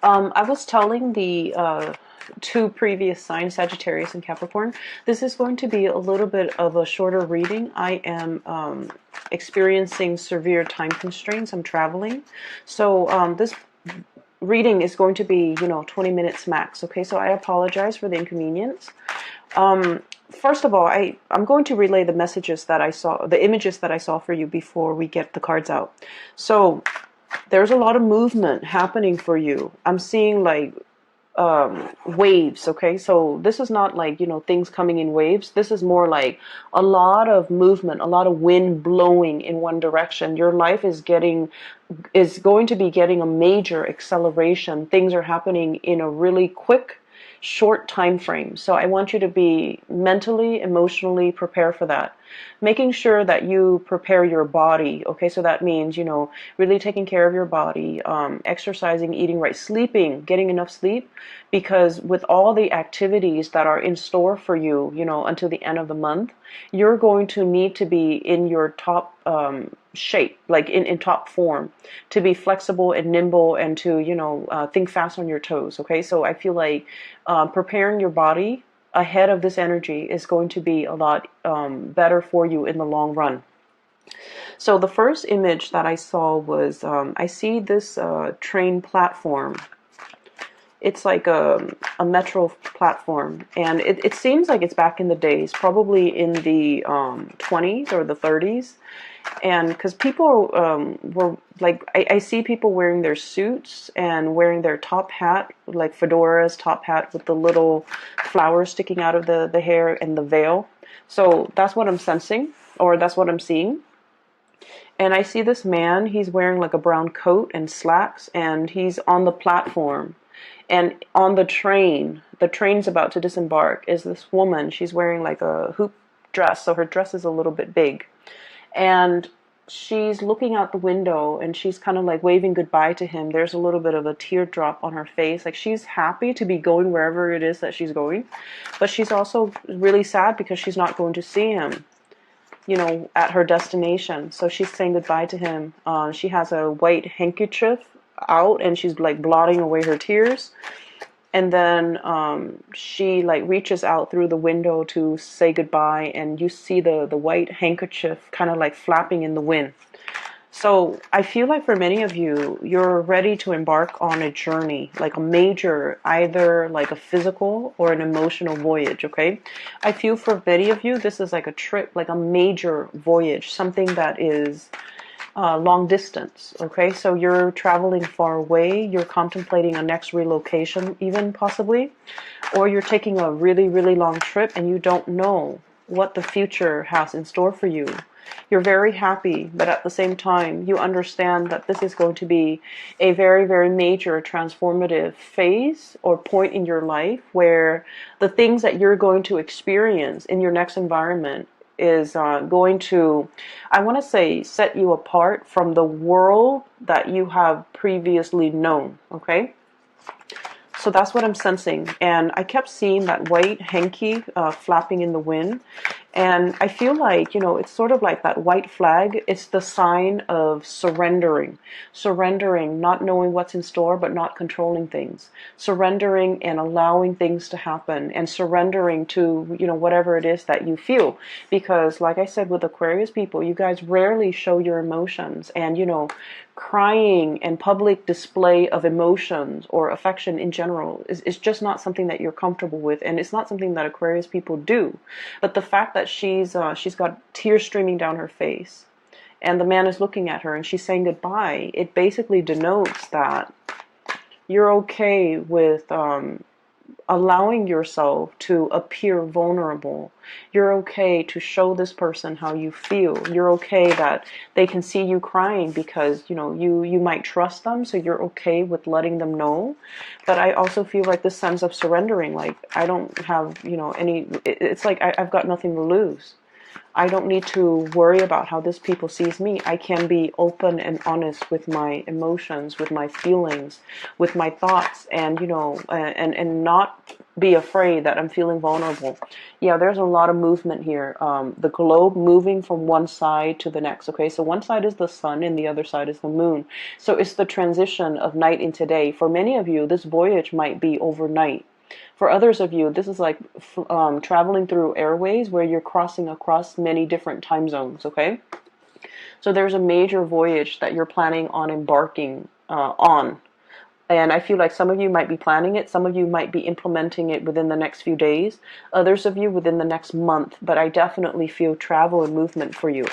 I was telling the two previous signs, Sagittarius and Capricorn, this is going to be a little bit of a shorter reading. I am experiencing severe time constraints. I'm traveling. So this reading is going to be, 20 minutes max. Okay, so I apologize for the inconvenience. First of all, I'm going to relay the messages that I saw, the images that I saw for you before we get the cards out. So there's a lot of movement happening for you. I'm seeing like waves. Okay, so this is not like things coming in waves. This is more like a lot of movement, a lot of wind blowing in one direction. Your life is going to be getting a major acceleration. Things are happening in a really quick, short time frame. So I want you to be mentally, emotionally prepared for that. Making sure that you prepare your body. Okay, so that means really taking care of your body, exercising, eating right, sleeping, getting enough sleep, because with all the activities that are in store for you, until the end of the month, you're going to need to be in your top shape, like in top form, to be flexible and nimble and to think fast on your toes. Okay, so I feel like preparing your body ahead of this energy is going to be a lot better for you in the long run. So the first image that I saw was I see this train platform. It's like a metro platform, and it seems like it's back in the days, probably in the 20s or the 30s. And because people were like, I see people wearing their suits and wearing their top hat, like fedoras, top hat with the little flowers sticking out of the hair and the veil. So that's what I'm sensing, or that's what I'm seeing. And I see this man, he's wearing like a brown coat and slacks, and he's on the platform. And on the train's about to disembark, is this woman. She's wearing like a hoop dress, so her dress is a little bit big. And she's looking out the window and she's kind of like waving goodbye to him. There's a little bit of a teardrop on her face. Like she's happy to be going wherever it is that she's going. But she's also really sad because she's not going to see him, at her destination. So she's saying goodbye to him. She has a white handkerchief out and she's like blotting away her tears. And then she like reaches out through the window to say goodbye, and you see the white handkerchief kind of like flapping in the wind. So I feel like for many of you, you're ready to embark on a journey, like a major, either like a physical or an emotional voyage, okay? I feel for many of you, this is like a trip, like a major voyage, something that is long distance. Okay, so you're traveling far away, you're contemplating a next relocation even possibly, or you're taking a really, really long trip and you don't know what the future has in store for you. You're very happy, but at the same time, you understand that this is going to be a very, very major transformative phase or point in your life where the things that you're going to experience in your next environment is going to, I want to say, set you apart from the world that you have previously known, okay? So that's what I'm sensing. And I kept seeing that white hanky flapping in the wind. And I feel like, it's sort of like that white flag. It's the sign of surrendering. Surrendering, not knowing what's in store, but not controlling things. Surrendering and allowing things to happen. And surrendering to, whatever it is that you feel. Because, like I said, with Aquarius people, you guys rarely show your emotions. And, crying and public display of emotions or affection in general is just not something that you're comfortable with, and it's not something that Aquarius people do. But the fact that she's got tears streaming down her face and the man is looking at her and she's saying goodbye, it basically denotes that you're okay with allowing yourself to appear vulnerable. You're okay to show this person how you feel. You're okay that they can see you crying because, you might trust them, so you're okay with letting them know. But I also feel like this sense of surrendering, like I don't have, it's like I've got nothing to lose. I don't need to worry about how this people sees me. I can be open and honest with my emotions, with my feelings, with my thoughts, and and not be afraid that I'm feeling vulnerable. Yeah, there's a lot of movement here. The globe moving from one side to the next. Okay, so one side is the sun and the other side is the moon. So it's the transition of night into day. For many of you, this voyage might be overnight. For others of you, this is like traveling through airways where you're crossing across many different time zones, okay? So there's a major voyage that you're planning on embarking on. And I feel like some of you might be planning it, some of you might be implementing it within the next few days, others of you within the next month, but I definitely feel travel and movement for you.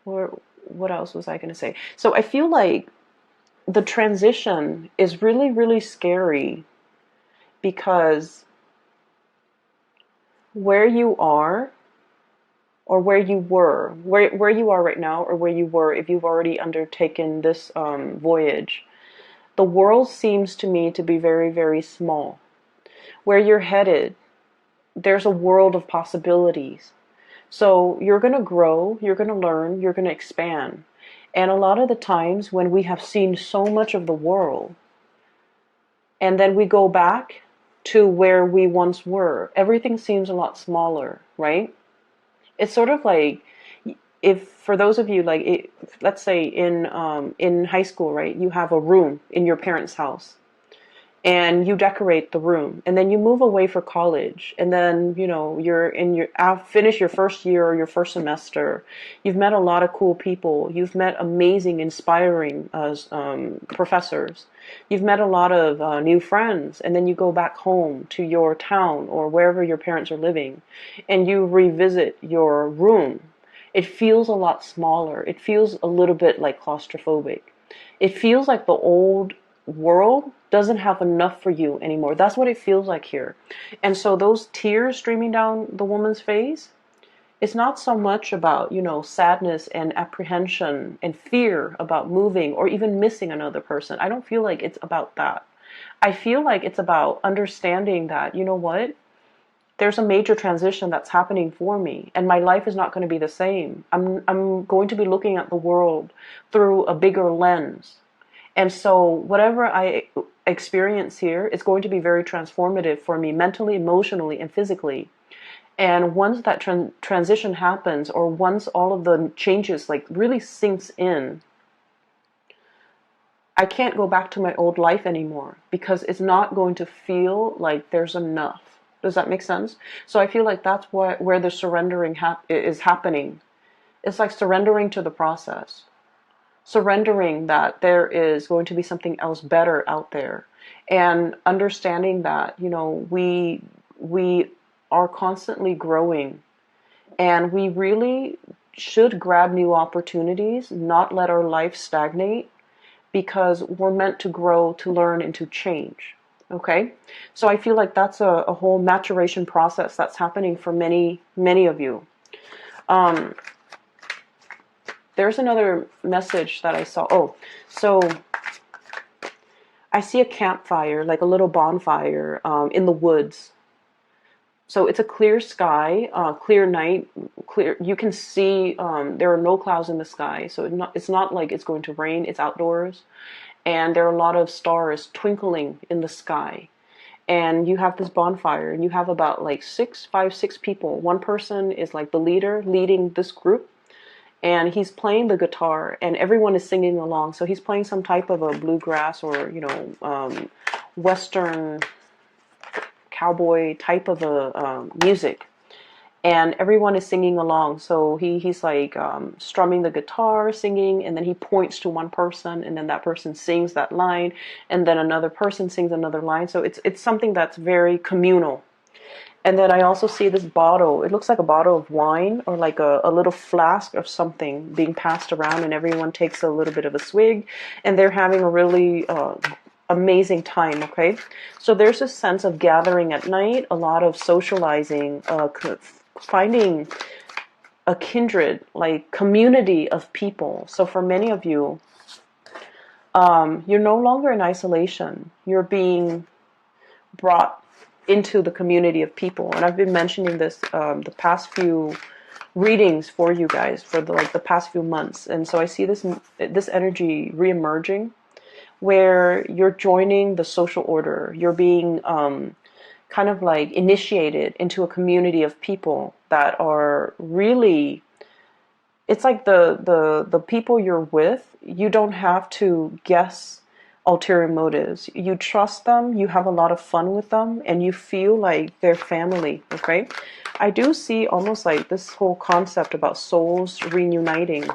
What else was I going to say? So I feel like the transition is really, really scary because where you are or where you were, where you are right now or where you were if you've already undertaken this voyage, the world seems to me to be very, very small. Where you're headed, there's a world of possibilities. So you're going to grow, you're going to learn, you're going to expand. And a lot of the times when we have seen so much of the world, and then we go back to where we once were, everything seems a lot smaller, right? It's sort of like, if for those of you like, let's say in high school, right? You have a room in your parents' house, and you decorate the room, and then you move away for college, and then you're in your finish your first year or your first semester. You've met a lot of cool people. You've met amazing, inspiring professors. You've met a lot of new friends, and then you go back home to your town or wherever your parents are living, and you revisit your room. It feels a lot smaller. It feels a little bit like claustrophobic. It feels like the old world doesn't have enough for you anymore. That's what it feels like here. And so those tears streaming down the woman's face, it's not so much about, sadness and apprehension and fear about moving or even missing another person. I don't feel like it's about that. I feel like it's about understanding that, you know what? There's a major transition that's happening for me, and my life is not going to be the same. I'm going to be looking at the world through a bigger lens. And so whatever I experience here is going to be very transformative for me mentally, emotionally, and physically. And once that transition happens, or once all of the changes like really sinks in, I can't go back to my old life anymore because it's not going to feel like there's enough. Does that make sense? So I feel like that's where the surrendering is happening. It's like surrendering to the process. Surrendering that there is going to be something else better out there, and understanding that we are constantly growing, and we really should grab new opportunities, not let our life stagnate, because we're meant to grow, to learn, and to change. Okay, so I feel like that's a whole maturation process that's happening for many of you. There's another message that I saw. Oh, so I see a campfire, like a little bonfire in the woods. So it's a clear sky, clear night, clear. You can see there are no clouds in the sky. So it's not like it's going to rain. It's outdoors. And there are a lot of stars twinkling in the sky. And you have this bonfire, and you have about like 6 people. One person is like the leader, leading this group. And he's playing the guitar, and everyone is singing along. So he's playing some type of a bluegrass or Western cowboy type of a music, and everyone is singing along. So he's like strumming the guitar, singing, and then he points to one person, and then that person sings that line, and then another person sings another line. So it's something that's very communal. And then I also see this bottle. It looks like a bottle of wine, or like a little flask of something being passed around, and everyone takes a little bit of a swig, and they're having a really amazing time, okay? So there's a sense of gathering at night, a lot of socializing, finding a kindred, like community of people. So for many of you, you're no longer in isolation. You're being brought into the community of people. And I've been mentioning this the past few readings for you guys for the past few months. And so I see this energy reemerging, where you're joining the social order. You're being kind of like initiated into a community of people that are really, it's like the people you're with, you don't have to guess ulterior motives. You trust them, you have a lot of fun with them, and you feel like they're family, okay? I do see almost like this whole concept about souls reuniting.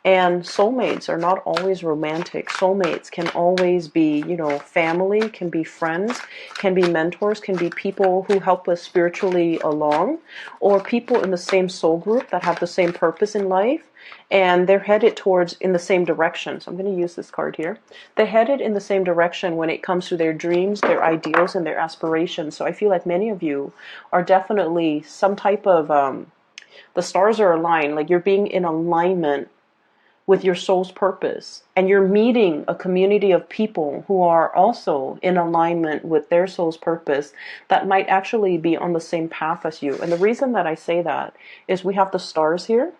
And soulmates are not always romantic. Soulmates can always be, you know, family, can be friends, can be mentors, can be people who help us spiritually along, or people in the same soul group that have the same purpose in life, and they're headed towards in the same direction. So I'm going to use this card here. They're headed in the same direction when it comes to their dreams, their ideals, and their aspirations. So I feel like many of you are definitely some type of, the stars are aligned, like you're being in alignment with your soul's purpose, and you're meeting a community of people who are also in alignment with their soul's purpose that might actually be on the same path as you. And the reason that I say that is we have the stars here,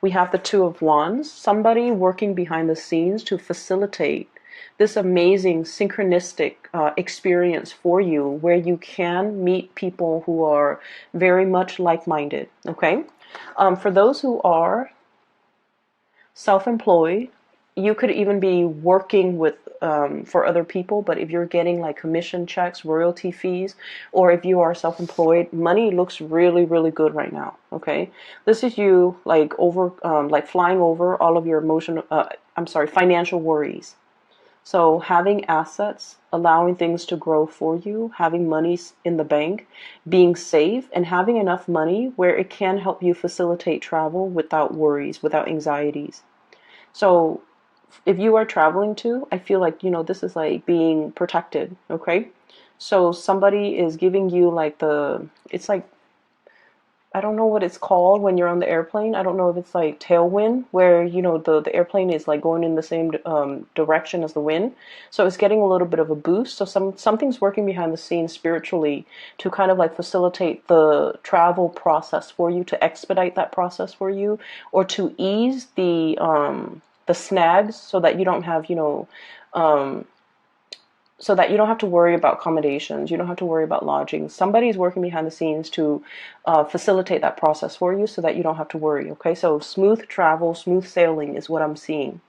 we have the Two of Wands, somebody working behind the scenes to facilitate this amazing synchronistic experience for you, where you can meet people who are very much like-minded, okay? For those who are self-employed, you could even be working with for other people, but if you're getting like commission checks, royalty fees, or if you are self-employed, money looks really, really good right now, okay? This is you like like flying over all of your financial worries. So having assets, allowing things to grow for you, having money in the bank, being safe, and having enough money where it can help you facilitate travel without worries, without anxieties. So if you are traveling too, I feel like, you know, this is like being protected, okay? So somebody is giving you like it's like, I don't know what it's called when you're on the airplane. I don't know if it's like tailwind, where, you know, the airplane is like going in the same direction as the wind. So it's getting a little bit of a boost. So something's working behind the scenes spiritually to kind of like facilitate the travel process for you, to expedite that process for you, or to ease the snags, so that you don't have, you know, so that you don't have to worry about accommodations, you don't have to worry about lodging. Somebody's working behind the scenes to facilitate that process for you, so that you don't have to worry, okay? So smooth travel, smooth sailing is what I'm seeing.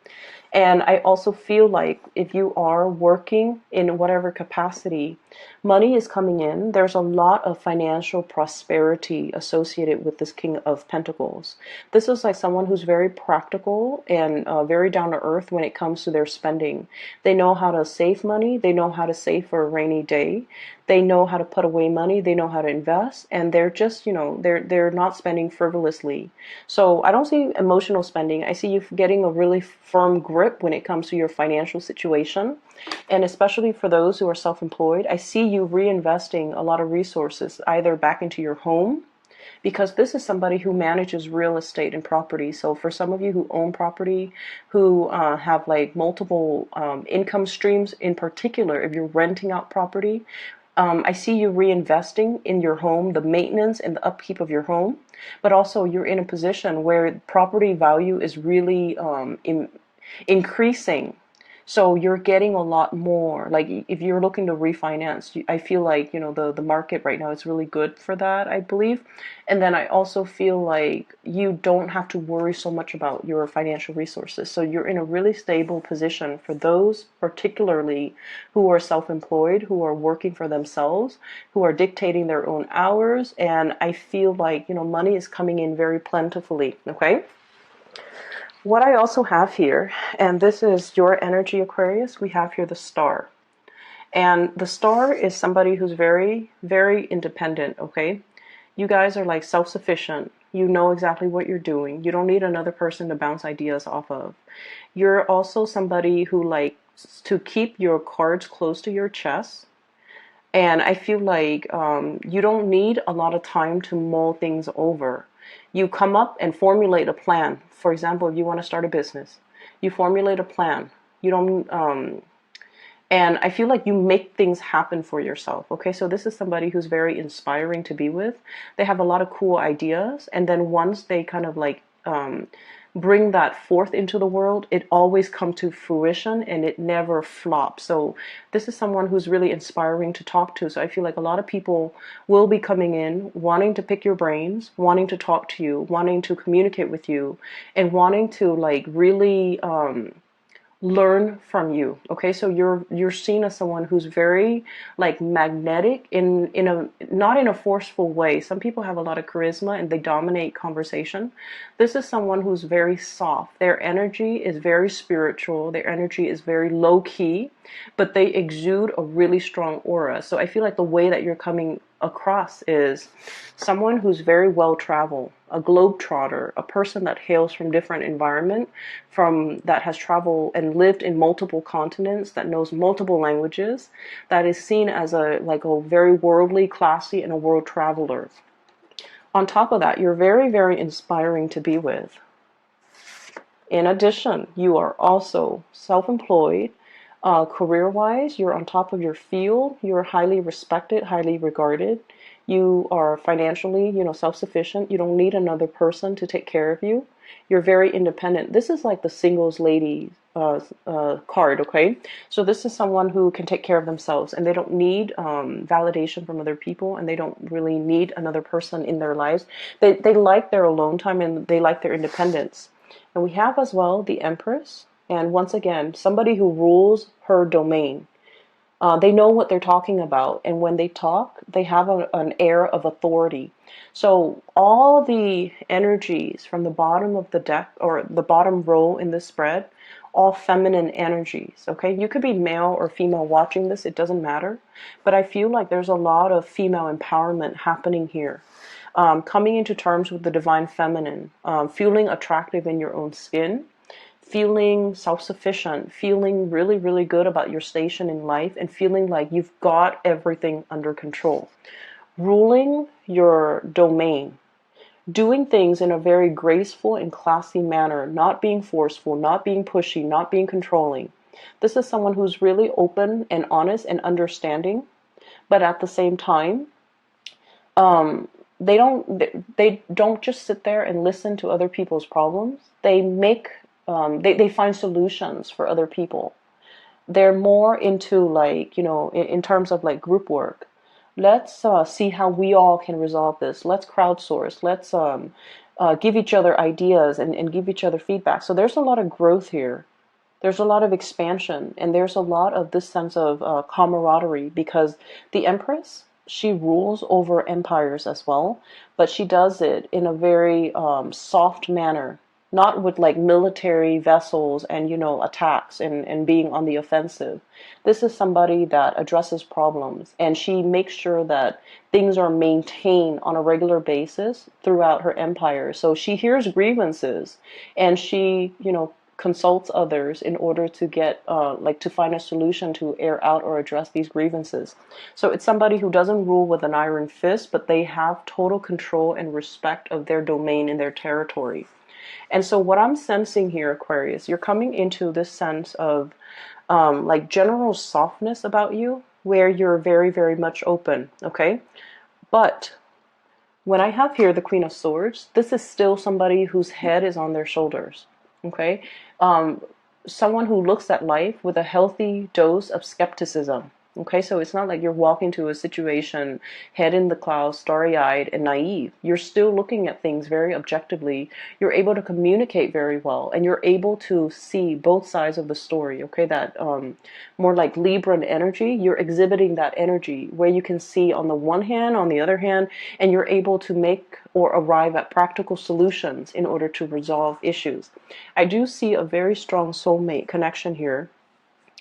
And I also feel like if you are working in whatever capacity, money is coming in. There's a lot of financial prosperity associated with this King of Pentacles. This is like someone who's very practical and very down to earth when it comes to their spending. They know how to save money. They know how to save for a rainy day. They know how to put away money. They know how to invest, and they're just, you know, they're not spending frivolously. So I don't see emotional spending. I see you getting a really firm grip when it comes to your financial situation. And especially for those who are self-employed, I see you reinvesting a lot of resources either back into your home, because this is somebody who manages real estate and property. So for some of you who own property, who have like multiple income streams, in particular, if you're renting out property, I see you reinvesting in your home, the maintenance and the upkeep of your home, but also you're in a position where property value is really increasing. So you're getting a lot more. Like if you're looking to refinance, I feel like, you know, the market right now is really good for that, I believe. And then I also feel like you don't have to worry so much about your financial resources. So you're in a really stable position for those particularly who are self-employed, who are working for themselves, who are dictating their own hours. And I feel like, you know, money is coming in very plentifully, okay? What I also have here, and this is your energy, Aquarius, we have here the star. And the star is somebody who's very, very independent, okay? You guys are like self-sufficient. You know exactly what you're doing. You don't need another person to bounce ideas off of. You're also somebody who likes to keep your cards close to your chest. And I feel like you don't need a lot of time to mull things over. You come up and formulate a plan. For example, if you want to start a business, you formulate a plan. You don't, And I feel like you make things happen for yourself. Okay, so this is somebody who's very inspiring to be with. They have a lot of cool ideas, and then once they kind of like bring that forth into the world, it always comes to fruition and it never flops. So this is someone who's really inspiring to talk to. So I feel like a lot of people will be coming in wanting to pick your brains, wanting to talk to you, wanting to communicate with you, and wanting to like really learn from you. Okay, so you're seen as someone who's very like magnetic in a not in a forceful way. Some people have a lot of charisma and they dominate conversation. This is someone who's very soft. Their energy is very spiritual. Their energy is very low key, but they exude a really strong aura. So I feel like the way that you're coming across is someone who's very well traveled, a globetrotter, a person that hails from different environment, from that has traveled and lived in multiple continents, that knows multiple languages, that is seen as a like a very worldly, classy, and a world traveler. On top of that, you're very, very inspiring to be with. In addition, you are also self-employed. Career-wise, you're on top of your field. You're highly respected, highly regarded. You are financially, self-sufficient. You don't need another person to take care of you. You're very independent. This is like the singles lady card, okay? So this is someone who can take care of themselves, and they don't need validation from other people, and they don't really need another person in their lives. They like their alone time, and they like their independence. And we have as well the Empress. And once again, somebody who rules her domain. They know what they're talking about. And when they talk, they have an air of authority. So all the energies from the bottom of the deck or the bottom row in this spread, all feminine energies. Okay, you could be male or female watching this. It doesn't matter. But I feel like there's a lot of female empowerment happening here. Coming into terms with the divine feminine, feeling attractive in your own skin, feeling self-sufficient, feeling really, really good about your station in life, and feeling like you've got everything under control. Ruling your domain, doing things in a very graceful and classy manner, not being forceful, not being pushy, not being controlling. This is someone who's really open and honest and understanding, but at the same time, they don't just sit there and listen to other people's problems. They find solutions for other people. They're more into like, in terms of like group work. Let's see how we all can resolve this. Let's crowdsource. Let's give each other ideas and give each other feedback. So there's a lot of growth here. There's a lot of expansion, and there's a lot of this sense of camaraderie, because the Empress, she rules over empires as well, but she does it in a very soft manner, not with like military vessels and attacks and being on the offensive. This is somebody that addresses problems, and she makes sure that things are maintained on a regular basis throughout her empire. So she hears grievances, and she consults others in order to get to find a solution to air out or address these grievances. So it's somebody who doesn't rule with an iron fist, but they have total control and respect of their domain and their territory. And so what I'm sensing here, Aquarius, you're coming into this sense of like general softness about you, where you're very, very much open, okay? But when I have here the Queen of Swords, this is still somebody whose head is on their shoulders, okay? Someone who looks at life with a healthy dose of skepticism. Okay, so it's not like you're walking to a situation head in the clouds, starry-eyed and naive. You're still looking at things very objectively. You're able to communicate very well, and you're able to see both sides of the story. Okay, that more like Libran energy, you're exhibiting that energy where you can see on the one hand, on the other hand, and you're able to make or arrive at practical solutions in order to resolve issues. I do see a very strong soulmate connection here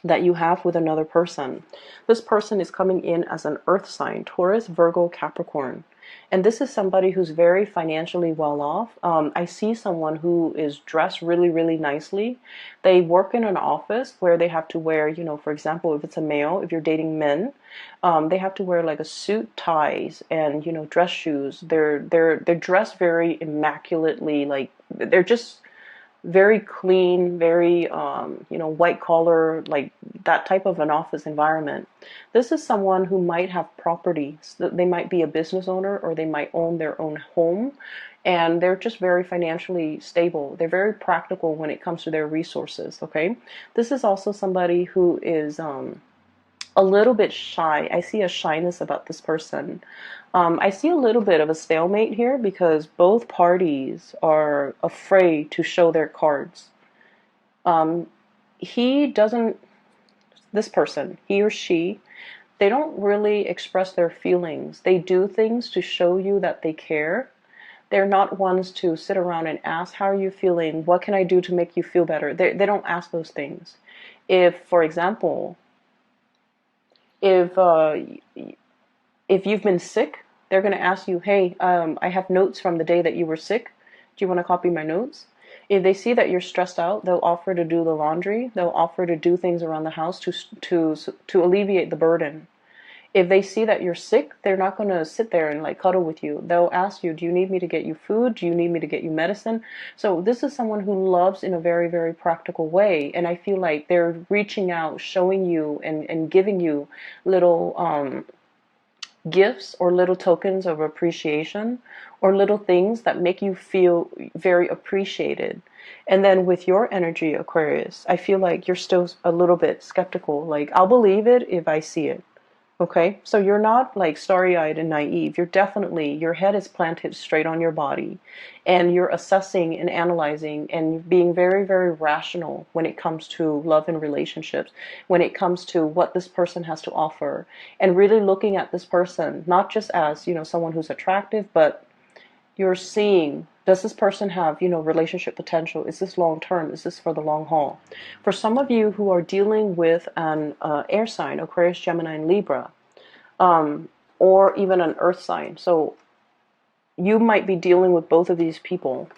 that you have with another person. This person is coming in as an earth sign, Taurus, Virgo, Capricorn. And this is somebody who's very financially well off. I see someone who is dressed really, really nicely. They work in an office where they have to wear, for example, if it's a male, if you're dating men, they have to wear like a suit, ties, and, dress shoes. They're dressed very immaculately, like they're just very clean, very, white collar, like that type of an office environment. This is someone who might have property. So they might be a business owner, or they might own their own home, and they're just very financially stable. They're very practical when it comes to their resources, okay? This is also somebody who is, a little bit shy. I see a shyness about this person. I see a little bit of a stalemate here because both parties are afraid to show their cards. Um, he doesn't, this person, he or she, they don't really express their feelings. They do things to show you that they care. They're not ones to sit around and ask, how are you feeling? What can I do to make you feel better? They don't ask those things. If, for example, if uh, if you've been sick, they're going to ask you, hey, I have notes from the day that you were sick. Do you want to copy my notes? If they see that you're stressed out, they'll offer to do the laundry. They'll offer to do things around the house to alleviate the burden. If they see that you're sick, they're not going to sit there and like cuddle with you. They'll ask you, do you need me to get you food? Do you need me to get you medicine? So this is someone who loves in a very, very practical way. And I feel like they're reaching out, showing you and giving you little gifts or little tokens of appreciation, or little things that make you feel very appreciated. And then with your energy, Aquarius, I feel like you're still a little bit skeptical. Like, I'll believe it if I see it. Okay, so you're not like starry-eyed and naive. You're definitely, your head is planted straight on your body, and you're assessing and analyzing and being very, very rational when it comes to love and relationships, when it comes to what this person has to offer, and really looking at this person, not just as, someone who's attractive, but you're seeing, does this person have, relationship potential? Is this long term? Is this for the long haul? For some of you who are dealing with an air sign, Aquarius, Gemini, and Libra, or even an earth sign, so you might be dealing with both of these people.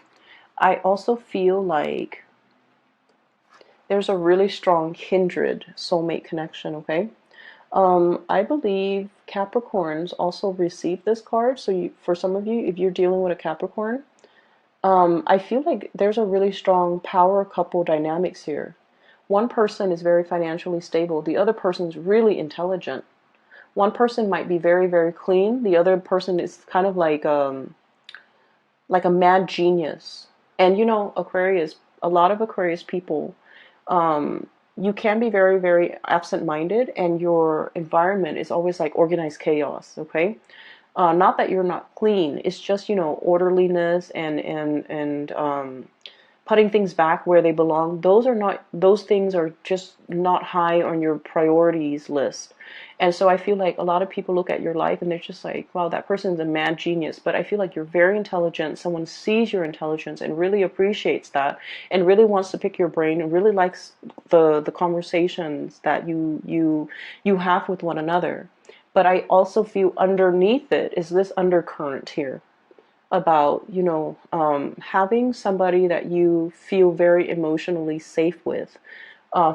I also feel like there's a really strong kindred soulmate connection, okay? I believe Capricorns also receive this card. So for some of you, if you're dealing with a Capricorn, I feel like there's a really strong power couple dynamics here. One person is very financially stable. The other person's really intelligent. One person might be very, very clean. The other person is kind of like a mad genius. And Aquarius, a lot of Aquarius people, you can be very, very absent-minded, and your environment is always like organized chaos, okay? Not that you're not clean, it's just, orderliness and putting things back where they belong. Those things are just not high on your priorities list. And so I feel like a lot of people look at your life and they're just like, wow, that person's a mad genius. But I feel like you're very intelligent. Someone sees your intelligence and really appreciates that, and really wants to pick your brain, and really likes the conversations that you have with one another. But I also feel underneath it is this undercurrent here about, having somebody that you feel very emotionally safe with.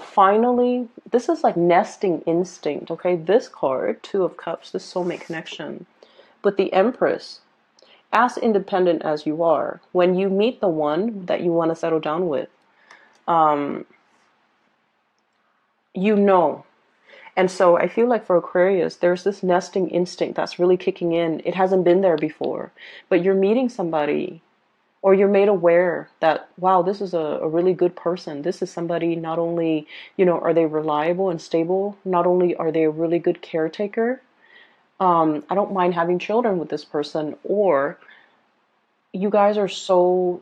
Finally, this is like nesting instinct, okay? This card, Two of Cups, this soulmate connection. But the Empress, as independent as you are, when you meet the one that you want to settle down with, you know. And so I feel like for Aquarius, there's this nesting instinct that's really kicking in. It hasn't been there before, but you're meeting somebody, or you're made aware that, wow, this is a really good person. This is somebody, not only, are they reliable and stable, not only are they a really good caretaker, I don't mind having children with this person, or you guys are so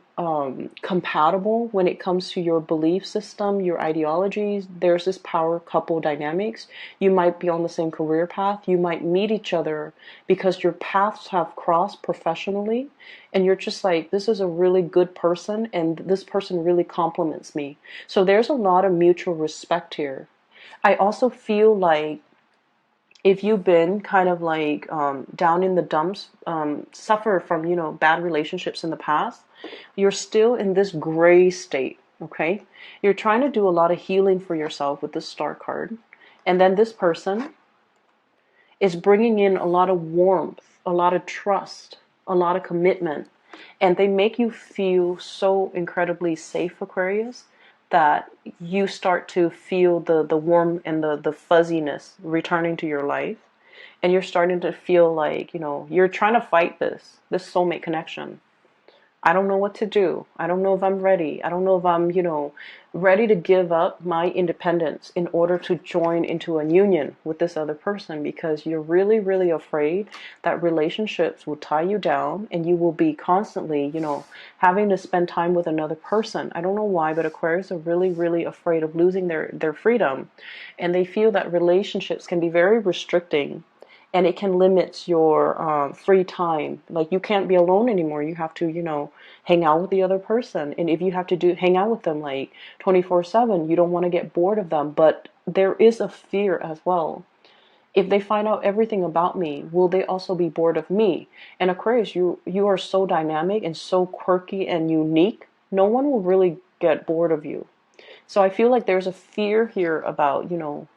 compatible when it comes to your belief system, your ideologies. There's this power couple dynamics. You might be on the same career path. You might meet each other because your paths have crossed professionally, and you're just like, this is a really good person, and this person really compliments me. So there's a lot of mutual respect here. I also feel like if you've been kind of like down in the dumps, suffer from, bad relationships in the past, you're still in this gray state, okay? You're trying to do a lot of healing for yourself with this Star card. And then this person is bringing in a lot of warmth, a lot of trust, a lot of commitment. And they make you feel so incredibly safe, Aquarius, that you start to feel the warmth and the fuzziness returning to your life. And you're starting to feel like, you're trying to fight this soulmate connection. I don't know what to do. I don't know if I'm ready. I don't know if I'm, ready to give up my independence in order to join into a union with this other person, because you're really, really afraid that relationships will tie you down and you will be constantly, having to spend time with another person. I don't know why, but Aquarius are really, really afraid of losing their freedom. And they feel that relationships can be very restricting, and it can limit your free time. Like, you can't be alone anymore. You have to, hang out with the other person. And if you have to hang out with them like 24/7, you don't want to get bored of them. But there is a fear as well. If they find out everything about me, will they also be bored of me? And Aquarius, you are so dynamic and so quirky and unique. No one will really get bored of you. So I feel like there's a fear here about,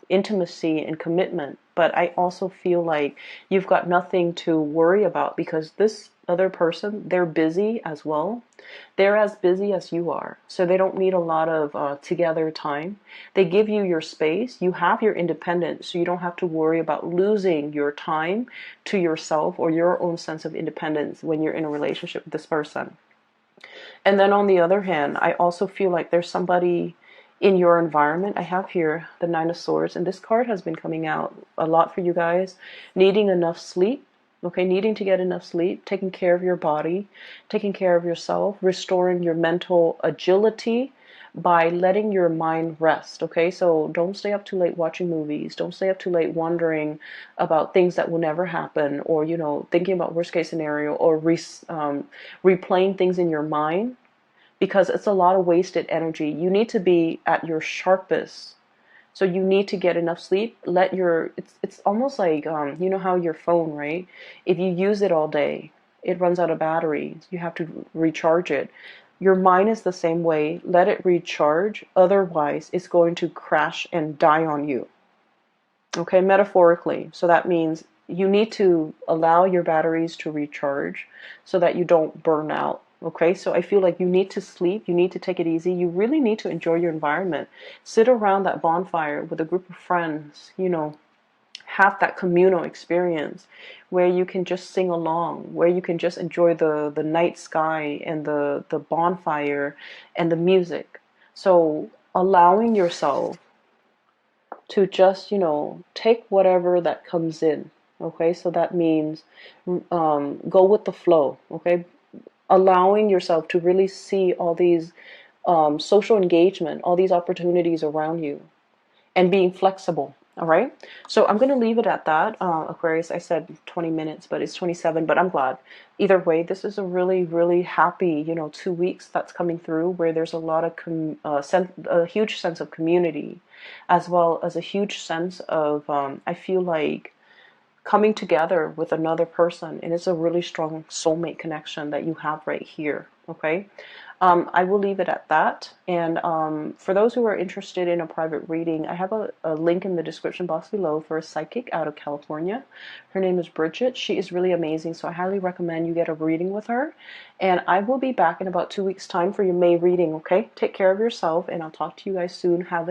intimacy and commitment. But I also feel like you've got nothing to worry about, because this other person, they're busy as well. They're as busy as you are. So they don't need a lot of together time. They give you your space. You have your independence. So you don't have to worry about losing your time to yourself or your own sense of independence when you're in a relationship with this person. And then on the other hand, I also feel like there's somebody in your environment. I have here the Nine of Swords, and this card has been coming out a lot for you guys. Needing enough sleep, okay? Needing to get enough sleep, taking care of your body, taking care of yourself, restoring your mental agility by letting your mind rest, okay? So don't stay up too late watching movies. Don't stay up too late wondering about things that will never happen, or, thinking about worst case scenario, or replaying things in your mind, because it's a lot of wasted energy. You need to be at your sharpest. So you need to get enough sleep. It's almost like, you know how your phone, right? If you use it all day, it runs out of battery. You have to recharge it. Your mind is the same way. Let it recharge. Otherwise, it's going to crash and die on you. Okay, metaphorically. So that means you need to allow your batteries to recharge so that you don't burn out. Okay, so I feel like you need to sleep, you need to take it easy, you really need to enjoy your environment. Sit around that bonfire with a group of friends, have that communal experience where you can just sing along, where you can just enjoy the night sky and the bonfire and the music. So allowing yourself to just, take whatever that comes in. Okay, so that means go with the flow. Okay, allowing yourself to really see all these social engagement, all these opportunities around you, and being flexible. All right. So I'm going to leave it at that. Aquarius, I said 20 minutes, but it's 27, but I'm glad. Either way, this is a really, really happy, 2 weeks that's coming through, where there's a lot of a huge sense of community, as well as a huge sense of, I feel like, coming together with another person, and it's a really strong soulmate connection that you have right here. Okay, I will leave it at that. And for those who are interested in a private reading, I have a link in the description box below for a psychic out of California. Her name is Bridget. She is really amazing, so I highly recommend you get a reading with her. And I will be back in about 2 weeks time for your May reading. Okay, take care of yourself, and I'll talk to you guys soon. Have